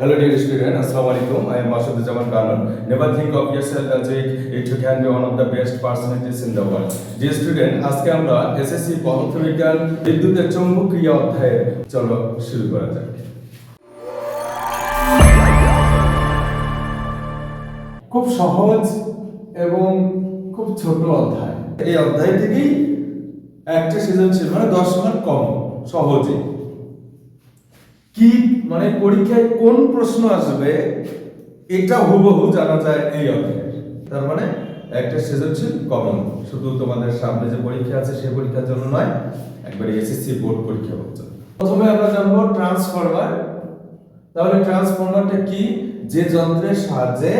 Hello dear student, Assalamualaikum. I am Mashuddin Kanon. Never think of yourself as if you can be one of the best personalities in the world. Dear student, আজকে আমরা SSC পদার্থবিজ্ঞান বিদ্যুতের চৌম্বকীয় অধ্যায়ে চলো শুরু করা যাক। খুব সহজ এবং খুব ছোট অধ্যায়। এই অধ্যায় থেকেই একটা সৃজনশীল মানে 10 মার্ক কম সহজে। কি মানে পরীক্ষায় কোন প্রশ্ন আসবে এটা হুবহু জানা যায় এই অধ্যায়ে। তার মানে একটা সৃজনশীল কমন, শুধু তোমাদের সামনে যে পরীক্ষা আছে সেই পরীক্ষার জন্য নয়, একবারে এসএসসি বোর্ড পরীক্ষা হচ্ছে। প্রথমে আমরা জানবো ট্রান্সফরমার। তাহলে ট্রান্সফরমারটা কি? যে যন্ত্রের সাহায্যে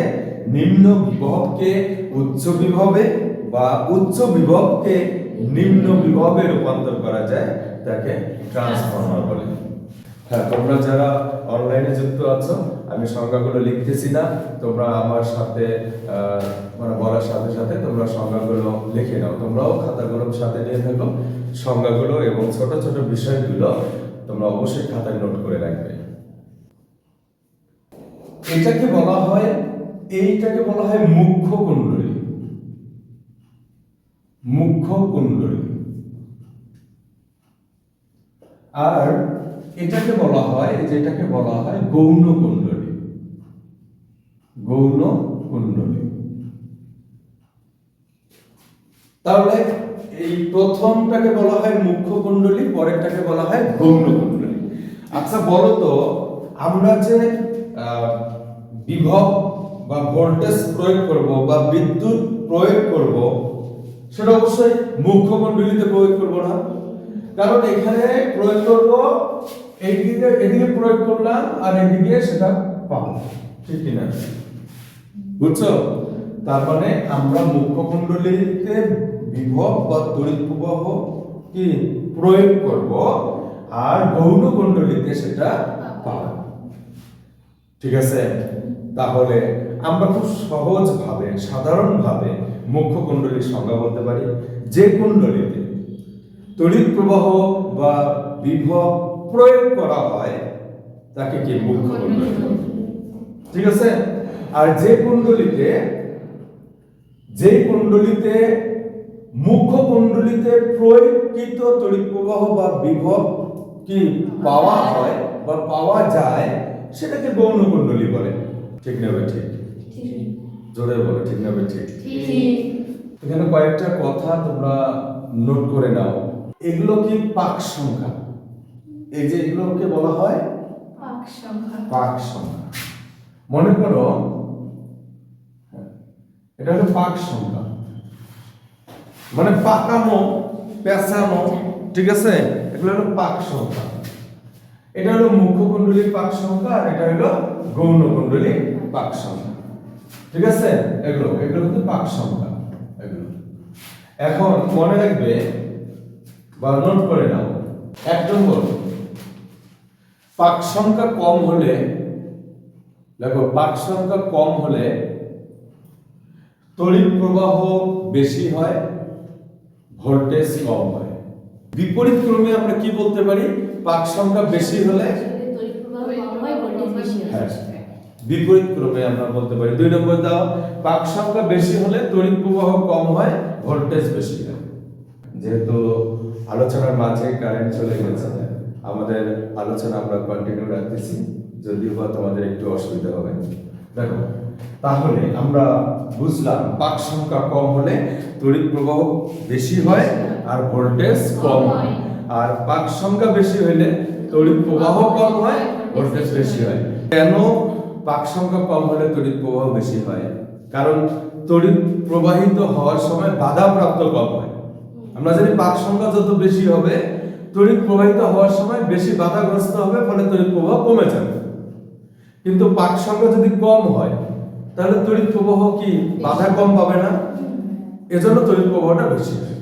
নিম্ন বিভবকে উচ্চ বিভবে বা উচ্চ বিভবকে নিম্ন বিভবে রূপান্তর করা যায় তাকে ট্রান্সফরমার বলে। হ্যাঁ, তোমরা যারা অনলাইনে যুক্ত আছো, আমি সংজ্ঞাগুলো লিখতেছি না, তোমরা আমার সাথে মানে বলার সাথে সাথে তোমরা সংজ্ঞাগুলো লিখে নাও। তোমরাও খাতাগুলো সাথে নিয়ে থাকো, সংজ্ঞাগুলো এবং ছোট ছোট বিষয়গুলো তোমরা অবশ্যই খাতায় নোট করে রাখবে। এইটাকে বলা হয় মুখ্য কুণ্ডলী। মুখ্য কুণ্ডলী। আর এটাকে বলা হয় গৌণ কুণ্ডলী। গৌণ কুণ্ডলী। তাহলে এই প্রথমটাকে বলা হয় মুখ্য কুণ্ডলী, পরেরটাকে বলা হয় গৌণ কুণ্ডলী। আচ্ছা বলো তো, আমরা যে বিভব বা ভোল্টেজ প্রয়োগ করব বা বিদ্যুৎ প্রয়োগ করব সেটা অবশ্যই মুখ্য কুণ্ডলীতে প্রয়োগ করব না, কারণ এখানে প্রয়োগ করব এদিকে প্রয়োগ করলাম আর এদিকে সেটা পাবো, ঠিক কি না? বুঝছো? তার মানে আমরা মুখ্য কুণ্ডলীতে বিভব বা তড়িৎ প্রবাহ কি প্রয়োগ করব আর গৌণ কুণ্ডলীতে সেটা পাবো, ঠিক আছে? তাহলে আমরা খুব সহজ ভাবে সাধারণ ভাবে মুখ্য কুণ্ডলীর সংজ্ঞা বলতে পারি, যে কুণ্ডলীতে তড়িৎ প্রবাহ বা বিভব প্রয়োগ করা হয় তাকে কি মুখ্য কুণ্ডলী বলে, ঠিক আছে? আর যে কুণ্ডলীতে মুখ্য কুণ্ডলীতে প্রয়োগকৃত তড়িৎ প্রবাহ বা বিভব কি পাওয়া হয় বা পাওয়া যায় সেটাকে গৌণ কুণ্ডলী বলে। ঠিক না ভাই? ঠিক জোরে বলো, ঠিক না ভাই? ঠিক। এখানে কয়েকটা কথা তোমরা নোট করে নাও। এগুলো কি পাক সংখ্যা? এই যে এগুলোকে বলা হয় পাক সংখ্যা। মনে করো এটা হলো পাক সংখ্যা, মানে পাকানো পেঁচানো, ঠিক আছে? এগুলো হলো পাক সংখ্যা। এটা হলো মুখ্য কুণ্ডলীর পাক সংখ্যা আর এটা হলো গৌণ কুণ্ডলীর পাক সংখ্যা, ঠিক আছে? এগুলো কিন্তু পাক সংখ্যা। এগুলো এখন মনে রাখবে বা নোট করে নাও। 1 নম্বর, পাক সংখ্যা কম হলে, দেখো পাক সংখ্যা কম হলে তড়িৎ প্রবাহ বেশি হয়, ভোল্টেজ কম হয়। বিপরীত ক্রমে আমরা কি বলতে পারি? পাক সংখ্যা বেশি হলে তড়িৎ প্রবাহ কম হয়, ভোল্টেজ বেশি হয়। বিপরীত ক্রমে আমরা বলতে পারি। 2 নম্বর দাও, পাক সংখ্যা বেশি হলে তড়িৎ প্রবাহ কম হয়, ভোল্টেজ বেশি হয়। যেহেতু আলোচনার মাঝে কারেন্ট চলে গেছে, আমাদের আলোচনা আমরা কন্টিনিউ রাখতেছি, যদিও বা তোমাদের একটু অসুবিধা হবে। দেখো, তাহলে আমরা বুঝলাম পাক সংখ্যা কম হলে তড়িৎ প্রবাহ বেশি হয় আর ভোল্টেজ কম হয়, আর পাক সংখ্যা বেশি হলে তড়িৎ প্রবাহ কম হয়, ভোল্টেজ বেশি হয়। কেন পাক সংখ্যা কম হলে তড়িৎ প্রবাহ বেশি হয়? কারণ তড়িৎ প্রবাহিত হওয়ার সময় বাধাপ্রাপ্ত কম হয়। আমরা জানি পাক সংখ্যা যত বেশি হবে তড়িৎ প্রবাহিত হওয়ার সময় বেশি বাধাগ্রস্ত হবে, ফলে তড়িৎ প্রবাহ কমে যাবে। কিন্তু পাক সংখ্যা যদি কম হয় তাহলে তড়িৎ প্রবাহ কি বাধা কম পাবে না, এজন্য তড়িৎ প্রবাহটা বেশি হয়।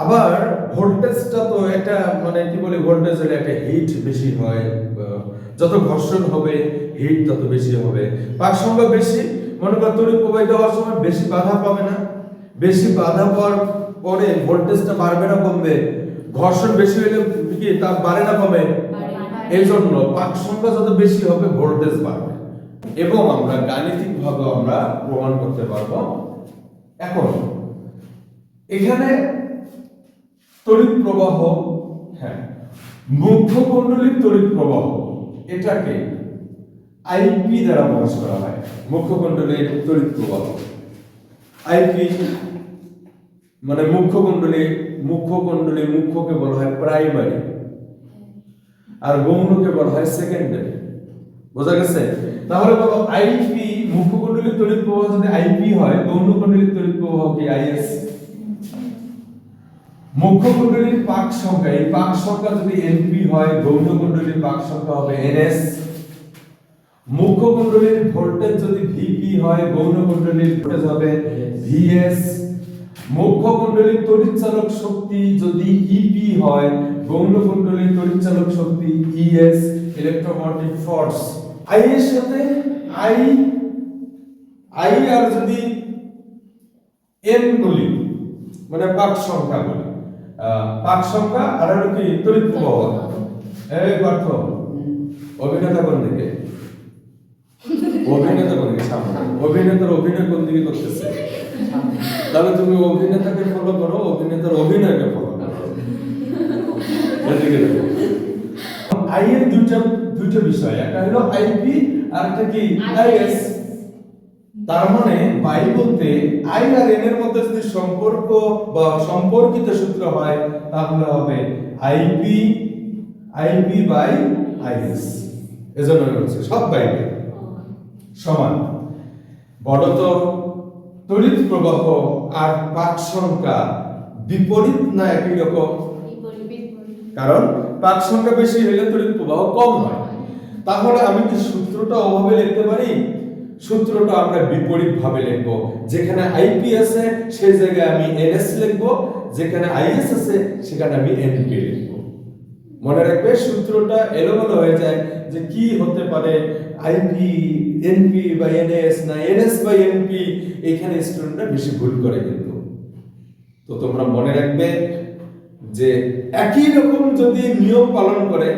আবার ভোল্টেজটা তো একটা মানে কি বলে, ভোল্টেজ হলে একটা হিট বেশি হয়, যত ঘর্ষণ হবে হিট তত বেশি হবে। পাক সংখ্যা বেশি, মনে করো তড়িৎ প্রবাহিত হওয়ার সময় বেশি বাধা পাবে না, বেশি বাধা পাওয়ার পরে ভোল্টেজটা বাড়বে না কমবে? ঘর্ষণ বেশি হলে কি তা বাড়ে না কমে? এই জন্য পাক সংখ্যা যত বেশি হবে ভোল্টেজ বাড়বে, এবং আমরা গাণিতিকভাবে আমরা প্রমাণ করতে পারবো। এখন এখানে তড়িৎ প্রবাহ, হ্যাঁ, মুখ্য কুণ্ডলীর তড়িৎ প্রবাহ এটাকে আইপি দ্বারা প্রকাশ করা হয়। মুখ্য কুণ্ডলীর তড়িৎ প্রবাহ আইপি মানে মুখ্য কুণ্ডলী মুখ্যকে বলা হয় প্রাইমারি আর গৌণকে বলা হয় সেকেন্ডারি। বোঝা গেছে? তাহলে বলো আইপি মুখ্য কুণ্ডলীর তড়িৎ প্রবাহ যদি আইপি হয়, গৌণ কুণ্ডলীর তড়িৎ প্রবাহ কি আইএস। মুখ্য কুণ্ডলীর পাক সংখ্যা, এই পাক সংখ্যা যদি এনপি হয়, গৌণ কুণ্ডলীর পাক সংখ্যা হবে এনএস। মুখ্য কুণ্ডলীর ভোল্টেজ যদি ভিপি হয়, গৌণ কুণ্ডলীর ভোল্টেজ হবে ভিএস। মুখ্য কুণ্ডলীর তড়িৎচালক শক্তি যদি ইপি হয়, গৌণ কুণ্ডলীর তড়িৎচালক শক্তি ইএস, ইলেকট্রোমোটিভ ফোর্স। আই এর সাথে আই আর যদি এন বলি মানে পাক সংখ্যা বলি, পাক সংখ্যা আর হলো কি তড়িৎ প্রবাহ। এই পার্থ অভিনেতা কোন দিকে? অভিনেতা কোন দিকে? সামনে। অভিনেতার অভিনয় কোন দিকে করতেছে? তাহলে তুমি অভিনেতাকে ফলো করো, অভিনেতার অভিনয়কে ফলো করো। এদিকে দেখো, আই এর দুইটা বিষয়, একটা হলো আইপি আর একটা কি আইএস। তার মানে বাই বলতে আই আর এন এর মধ্যে যদি সম্পর্ক বা সম্পর্কিত সূত্র হয় তাহলে হবে আইপি বাই আইএস। এজন্য হচ্ছে সব বাইরে সমান। বড়তর তড়িৎ প্রবাহ আর পাক সংখ্যা বিপরীত না একই রকম? কারণ পাক সংখ্যা বেশি হলে তড়িৎ প্রবাহ কম হয়। তাহলে আমি কি সূত্রটা ওভাবে লিখতে পারি? সূত্রটা আমরা বিপরীত ভাবে লিখব। যেখানে আইপি আছে সেই জায়গায় আমি এনএস লিখব, যেখানে আইএস আছে সেখানে আমি এনপি লিখব। মনে রাখবে সূত্রটা এলোমেলো হয়ে যায় যে কি হতে পারে আইপি এনপি বা এনএস না এনএস বা এনপি, এখানে স্টুডেন্টরা বেশি ভুল করে। কিন্তু তো তোমরা মনে রাখবে যে একই রকম যদি নিয়ম পালন করে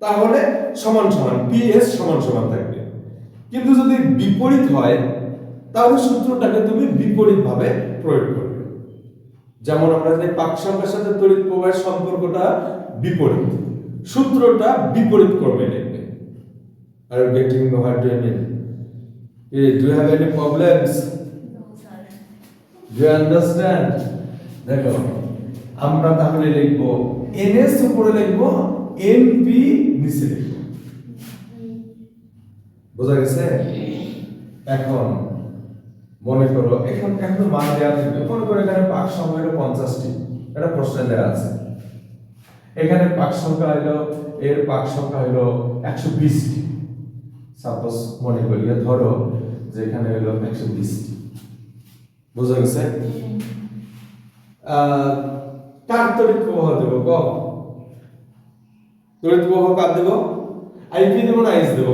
তাহলে সমান সমান পিএস সমান সমান থাকবে। কিন্তু যদি বিপরীত হয় তাহলে সূত্রটাকে তুমি বিপরীত ভাবে প্রয়োগ করবে। যেমন আমরা জানি পাক সংখ্যার সাথে তড়িৎ প্রবাহের সম্পর্কটা বিপরীত, সূত্রটা বিপরীত ক্রমে লিখবে। Are you getting what I mean? Do you have any problems? Do you understand? দেখো আমরা তাহলে লিখবো NS উপরে লিখবো, NP নিচে লিখবো। বোঝা গেছে? এখন মনে করো এখন মান দেওয়া থাকবে। মনে করো এখানে পাক সংখ্যা হলো 50টি, এটা প্রশ্নে দেওয়া আছে। এখানে পাক সংখ্যা হলো, এর পাক সংখ্যা হলো 120টি। সাপোজ মনে করি ধরো যে এখানে হলো 120টি। বোঝা গেছে? কার তড়িৎ প্রবাহ দেব? তড়িৎ প্রবাহ কার দেব? আইপি দেব না আইএস দেব?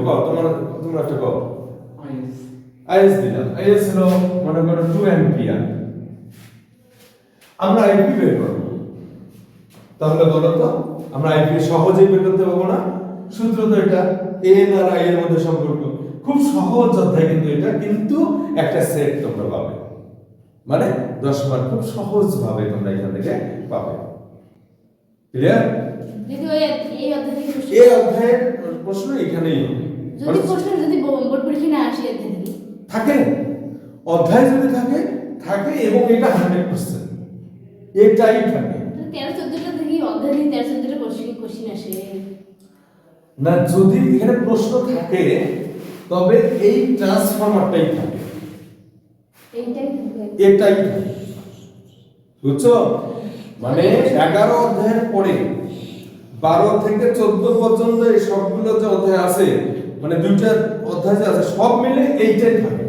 তোমরা একটা কও। আইএস দিলাম। আইএস হলো মনে করো 2 অ্যাম্পিয়ার। আমরা আইপি বের করব। তাহলে বলো তো আমরা আইপি সহজেই বের করতে পারবো না? সূত্র তো এটা, এন আর আই এর মধ্যে সম্পর্ক। খুব সহজ অধ্যায় কিন্তু এটা, কিন্তু একটা সেট তোমরা পাবে, মানে 10 মার্ক খুব সহজ ভাবে তোমরা এখান থেকে পাবে। ক্লিয়ার? এই অধ্যায়ের প্রশ্ন এখানেই হবে। যদি প্রশ্ন যদি বোর্ড পরীক্ষা না আসে থাকে, অধ্যায় যদি থাকে এবং এটা 100% এটাই থাকে। 13-14টা থেকে অধ্যায় 13-14টা কোশ্চেন আসে না, যদি এখানে প্রশ্ন থাকে তবে এই ট্রান্সফরমারটাই থাকে, এটাই থাকে। বুঝছো? মানে 11 অধ্যায়ের পরে 12 থেকে 14 পর্যন্ত এই সবগুলো যে অধ্যায় আছে, মানে দুইটা অধ্যায় যে আছে সব মিলে এইটাই থাকে।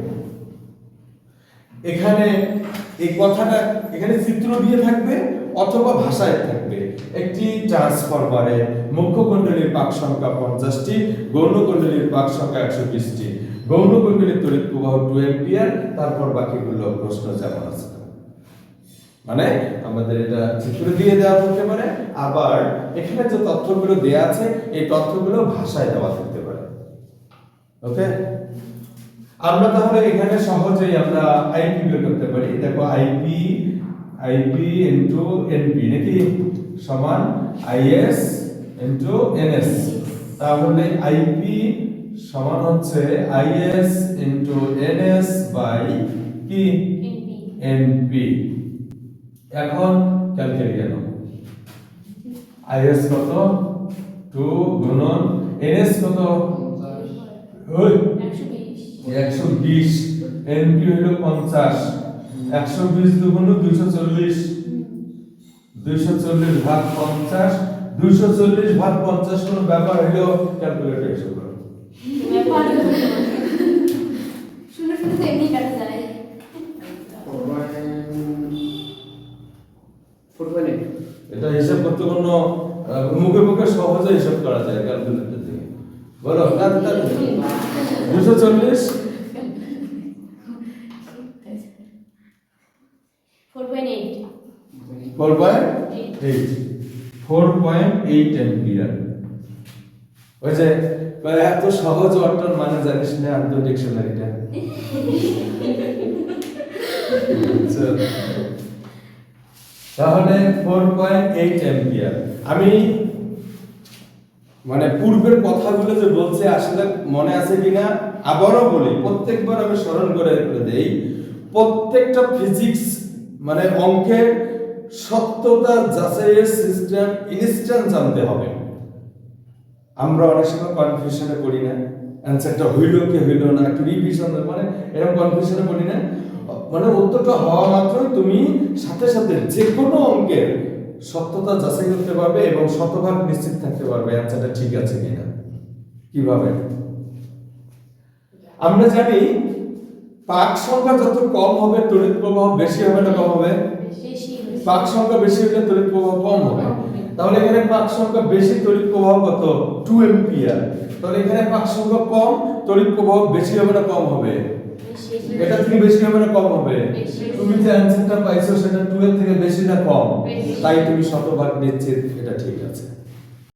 এখানে এই কথাটা এখানে চিত্র দিয়ে থাকবে অথবা ভাষায় থাকবে। একটি ট্রান্সফরমারে মুখ্য কুণ্ডলীর পাক সংখ্যা 50টি, গৌণ কুণ্ডলীর পাক সংখ্যা 120টি, গৌণ কুণ্ডলীর তড়িৎ প্রবাহ 2 অ্যাম্পিয়ার, তারপর বাকিগুলো প্রশ্ন যেমন আছে। মানে আমাদের এটা চিত্র দিয়ে দেওয়া হতে পারে, আবার এখানে যে তথ্যগুলো দেয়া আছে এই তথ্যগুলো ভাষায় দেওয়া থাকতে পারে। ওকে, আমরা তাহলে এখানে সহজেই আমরা আইপি বের করতে পারি। দেখো আইপি ইনটু এনপি নাকি সমান আইএস ইনটু এনএস। তাহলে আইপি সমান হচ্ছে আইএস ইনটু এনএস বাই কি এনপি। এখন ক্যালকুলেট করো, আইএস কত 2 গুণন এনএস কত ওই 120, এনপি হলো 50, 120 দুগুণ 240, 240 ভাগ 50, 240 ভাগ 50 কোন ব্যাপার হলো, ক্যালকুলেটর হিসাব করো। শুনে শুনে তো এমনি কাটা যায়। 4.8 এটা হিসাব করতে কোনো মুখে মুখে সহজে হিসাব করা যায় ক্যালকুলেটর দিয়ে। বলো 240 4.8 এম্পিয়ার। ওই যে এত সহজ অর্থের মানে জানিস না আমি তো ডিকশনারিটা। তাহলে 4.8 এম্পিয়ার। আমি মানে পূর্বের কথাগুলো যে বলছে আসলে মনে আছে কিনা আবারও বলি, প্রত্যেকবার আমি স্মরণ করে দেই। প্রত্যেকটা ফিজিক্স মানে অঙ্কের সত্যতা যাচাইয়ের সিস্টেম ইনস্ট্যান্ট জানতে হবে। আমরা অনেক সময় কনফিউশনে পড়ি না, অ্যানসারটা হইল কি হইল না, একটু রিভিশন মানে এরকম কনফিউশনে পড়ি না। মানে উত্তরটা হওয়া মাত্রই তুমি সাথে সাথে যে কোনো অঙ্কের সত্যতা যাচাই করতে পারবে এবং শতভাগ নিশ্চিত থাকতে পারবে অ্যানসারটা ঠিক আছে কিনা। কিভাবে? আমরা জানি পাক সংখ্যা যত কম হবে তড়িৎ প্রবাহ বেশি হবে না কম হবে? পাক সংখ্যা বেশি হলে তড়িৎ প্রবাহ কম হবে। তাহলে এখানে পাক সংখ্যা বেশি, তড়িৎ প্রবাহ কত 2 এম্পিয়ার। তাহলে এখানে পাক সংখ্যা কম, তড়িৎ প্রবাহ বেশি হবে না কম হবে? এটা থেকে বেশি হবে না কম হবে? তুমি যে অ্যানসারটা পাইছো সেটা 2 এর থেকে বেশি না কম? তাই তুমি শতভাগ নিশ্চিত এটা ঠিক আছে।